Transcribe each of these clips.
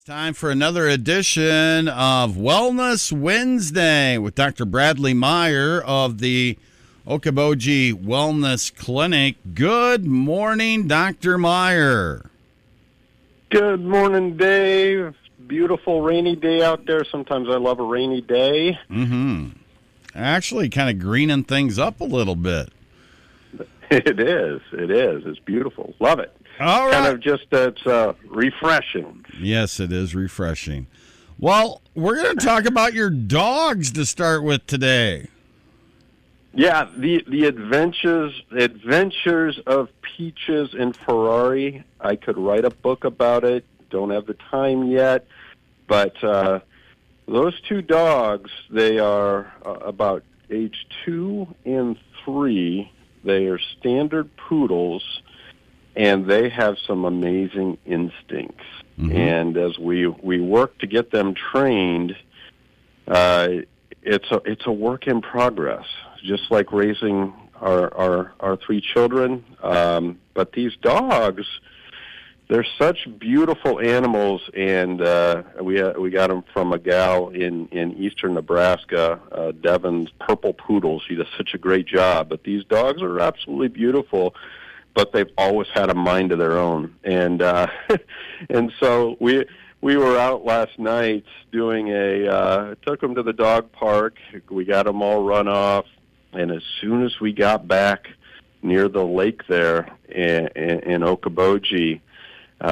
Time for another edition of Wellness Wednesday with Dr. Bradley Meyer of the Okoboji Wellness Clinic. Good morning, Dr. Meyer. Good morning, Dave. Beautiful rainy day out there. Sometimes I love a rainy day. Actually, kind of greening things up a little bit. It is. It's beautiful. Love it. All right. Kind of just, it's refreshing. Yes, it is refreshing. Well, we're going to talk about your dogs to start with today. Yeah, the adventures of Peaches and Ferrari. I could write a book about it. Don't have the time yet. But those two dogs, they are about age 2 and 3. They are standard poodles, and they have some amazing instincts. And as we work to get them trained, it's a work in progress, just like raising our 3 children. But these dogs, they're such beautiful animals, and we got them from a gal in eastern Nebraska, Devon's Purple Poodle. She does such a great job. But these dogs are absolutely beautiful, but they've always had a mind of their own. And and so we were out last night doing took them to the dog park. We got them all run off, and as soon as we got back near the lake there in Okoboji,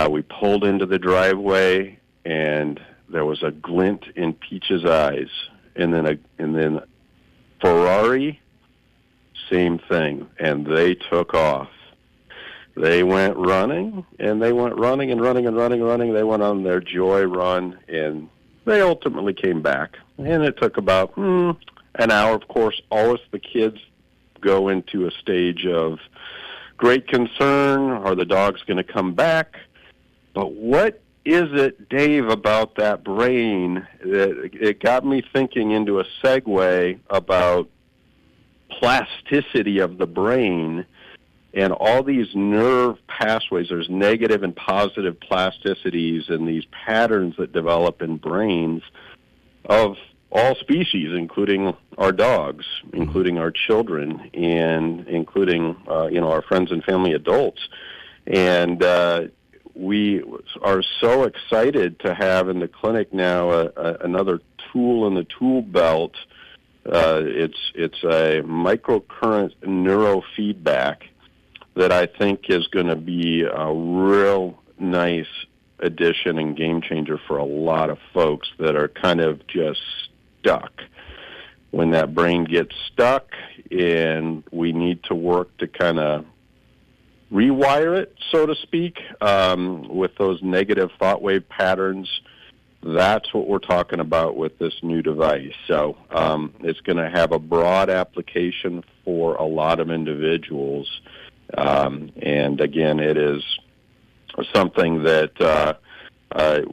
we pulled into the driveway, and there was a glint in Peach's eyes, and then Ferrari, same thing, and they took off. They went running, and they went running and running and running and running. They went on their joy run, and they ultimately came back. And it took about an hour. Of course, always the kids go into a stage of great concern. Are the dogs going to come back? But what is it, Dave, about that brain that it got me thinking into a segue about plasticity of the brain and all these nerve pathways. There's negative and positive plasticities and these patterns that develop in brains of all species, including our dogs, including our children, and including our friends and family adults. And we are so excited to have in the clinic now another tool in the tool belt. It's a microcurrent neurofeedback that I think is going to be a real nice addition and game changer for a lot of folks that are kind of just stuck. When that brain gets stuck, and we need to work to kind of rewire it, so to speak, with those negative thought wave patterns. That's what we're talking about with this new device. So it's going to have a broad application for a lot of individuals. And again, it is something that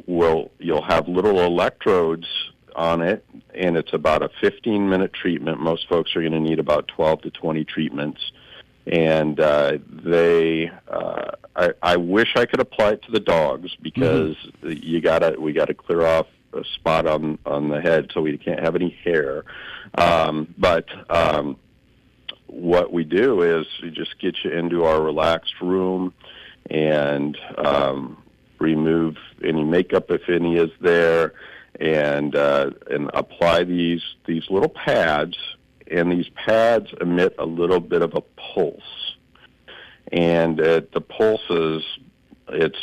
you'll have little electrodes on it, and it's about a 15-minute treatment. Most folks are going to need about 12 to 20 treatments. And I wish I could apply it to the dogs, because we got to clear off a spot on the head so we can't have any hair. But what we do is we just get you into our relaxed room and remove any makeup, if any is there, and apply these little pads. And these pads emit a little bit of a pulse. And the pulse it's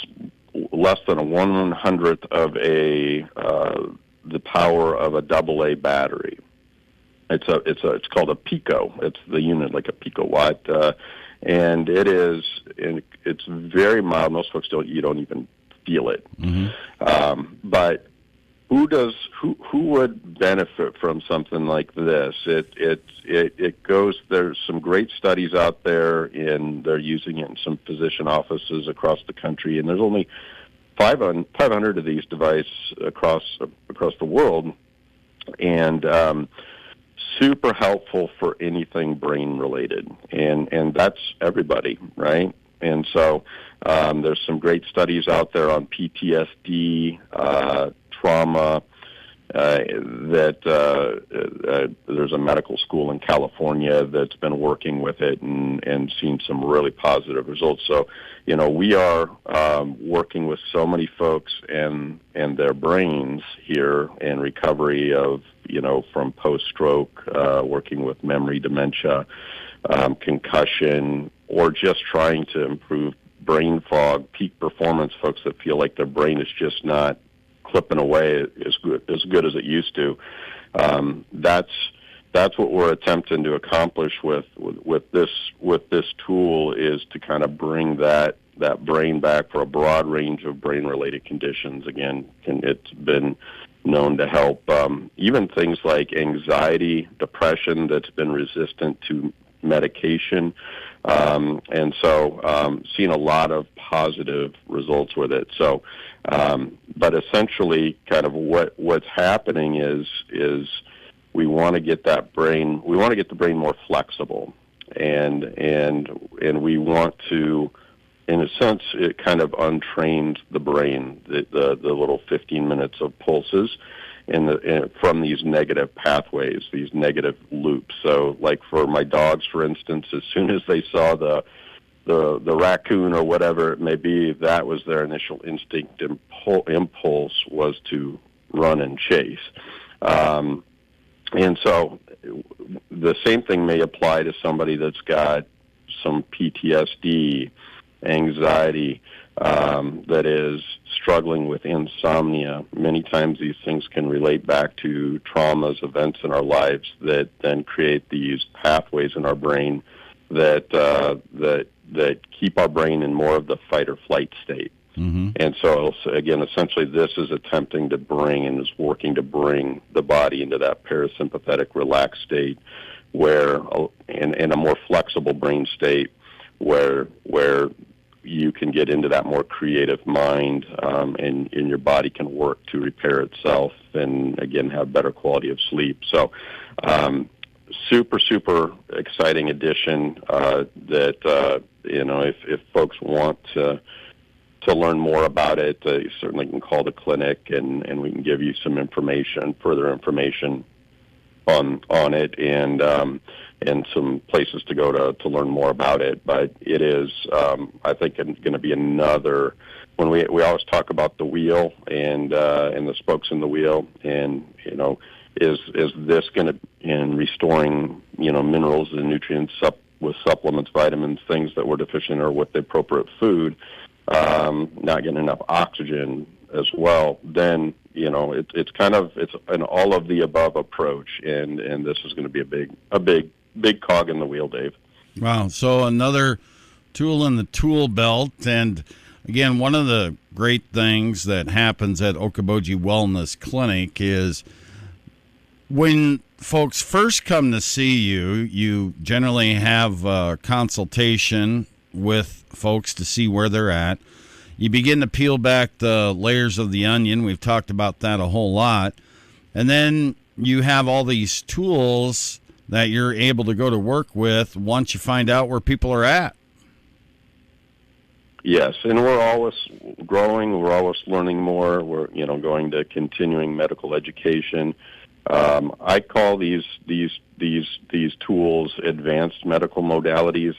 less than a 1/100th of the power of a AA battery. It's called a pico. It's the unit, like a picowatt, and it's very mild. Most folks you don't even feel it. But who would benefit from something like this? It goes. There's some great studies out there, and they're using it in some physician offices across the country. And there's only 500 of these devices across the world, and super helpful for anything brain related, and that's everybody, right? And so there's some great studies out there on PTSD, trauma, there's a medical school in California that's been working with it and seen some really positive results. So, we are working with so many folks and their brains here in recovery of, from post-stroke, working with memory dementia, concussion, or just trying to improve brain fog, peak performance folks that feel like their brain is just not clipping away as good as it used to. That's what we're attempting to accomplish with this tool, is to kind of bring that brain back for a broad range of brain related conditions. Again, it's been known to help even things like anxiety, depression that's been resistant to medication, and so seeing a lot of positive results with it. So, but essentially, kind of what's happening is we want to get the brain more flexible, and we want to, in a sense, it kind of untrained the brain, the little 15 minutes of pulses from these negative pathways, these negative loops. So, like for my dogs, for instance, as soon as they saw the raccoon or whatever it may be, that was their initial instinct impulse was to run and chase. And so the same thing may apply to somebody that's got some PTSD, anxiety, that is struggling with insomnia. Many times these things can relate back to traumas, events in our lives that then create these pathways in our brain that keep our brain in more of the fight or flight state. Mm-hmm. And so again, essentially this is attempting to bring and is working to bring the body into that parasympathetic relaxed state where, in a more flexible brain state where you can get into that more creative mind, and your body can work to repair itself and, again, have better quality of sleep. So super exciting addition that, if folks want to learn more about it, you certainly can call the clinic and we can give you some further information on it, and some places to go to learn more about it. But it is, I think, going to be another, when we always talk about the wheel and the spokes in the wheel, and is this going to, in restoring minerals and nutrients with supplements, vitamins, things that we're deficient or with the appropriate food, not getting enough oxygen as well, then it's an all of the above approach, and this is going to be a big cog in the wheel, Dave. Wow! So another tool in the tool belt, and again, one of the great things that happens at Okoboji Wellness Clinic is when folks first come to see you, you generally have a consultation with folks to see where they're at. You begin to peel back the layers of the onion. We've talked about that a whole lot. And then you have all these tools that you're able to go to work with once you find out where people are at. Yes, and we're always growing. We're always learning more. We're going to continuing medical education. I call these tools advanced medical modalities.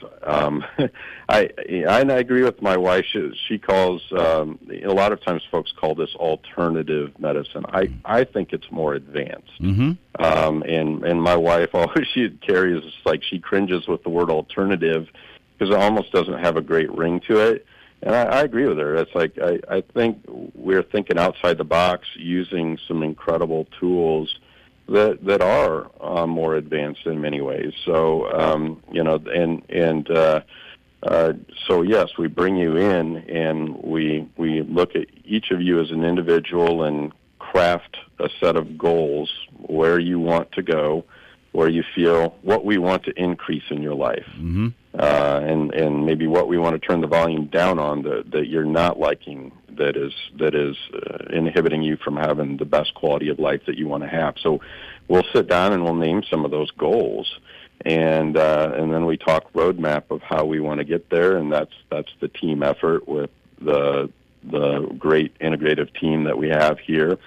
I agree with my wife. She calls, a lot of times folks call this alternative medicine. I think it's more advanced. Mm-hmm. And my wife always, she cringes with the word alternative because it almost doesn't have a great ring to it. And I agree with her. It's like, I think we're thinking outside the box, using some incredible tools that are more advanced in many ways. So, so yes, we bring you in and we look at each of you as an individual and craft a set of goals where you want to go, where you feel what we want to increase in your life. Mm-hmm. And maybe what we want to turn the volume down on that you're not liking, that is inhibiting you from having the best quality of life that you want to have. So we'll sit down and we'll name some of those goals, and then we talk roadmap of how we want to get there, and that's the team effort with the great integrative team that we have here,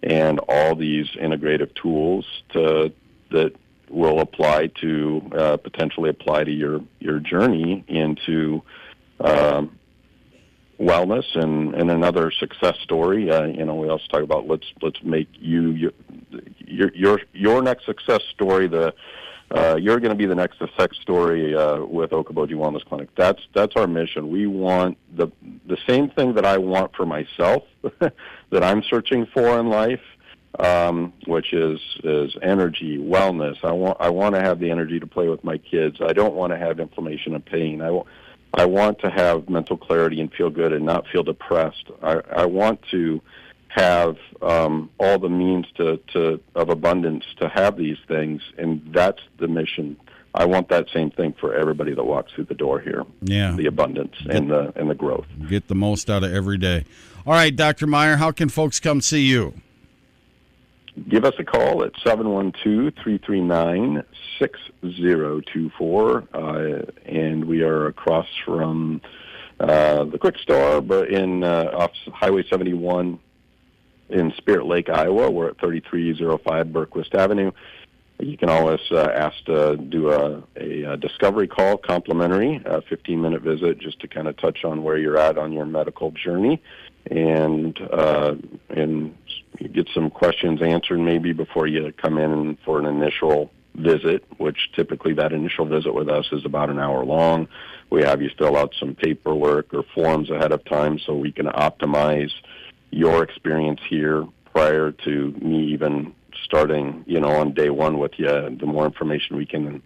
and all these integrative tools that will apply to potentially apply to your journey into wellness and another success story. We also talk about let's make your next success story. You're going to be the next success story with Okoboji Wellness Clinic. That's our mission. We want the same thing that I want for myself, that I'm searching for in life, which is energy, wellness. I want to have the energy to play with my kids. I don't want to have inflammation and pain. I want to have mental clarity and feel good and not feel depressed. I want to have all the means of abundance to have these things, and that's the mission. I want that same thing for everybody that walks through the door here. Yeah, the abundance and the growth. Get the most out of every day. All right, Dr. Meyer, how can folks come see you? Give us a call at 712-339-6024, and we are across from the Quick Store, but off Highway 71 in Spirit Lake, Iowa. We're at 3305 Berquist Avenue. You can always ask to do a discovery call, complimentary, a 15-minute visit, just to kind of touch on where you're at on your medical journey, and you get some questions answered maybe before you come in for an initial visit, which typically that initial visit with us is about an hour long. We have you fill out some paperwork or forms ahead of time so we can optimize your experience here prior to me even starting, on day one with you. The more information we can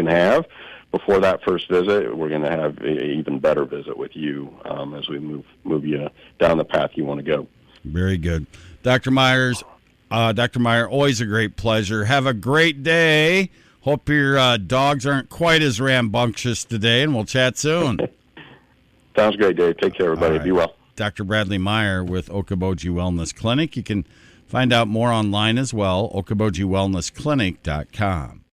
have before that first visit, we're going to have an even better visit with you as we move you down the path you want to go. Very good. Dr. Meyer, always a great pleasure. Have a great day. Hope your dogs aren't quite as rambunctious today, and we'll chat soon. Sounds great, Dave. Take care, everybody. Right. Be well. Dr. Bradley Meyer with Okoboji Wellness Clinic. You can find out more online as well, okobojiwellnessclinic.com.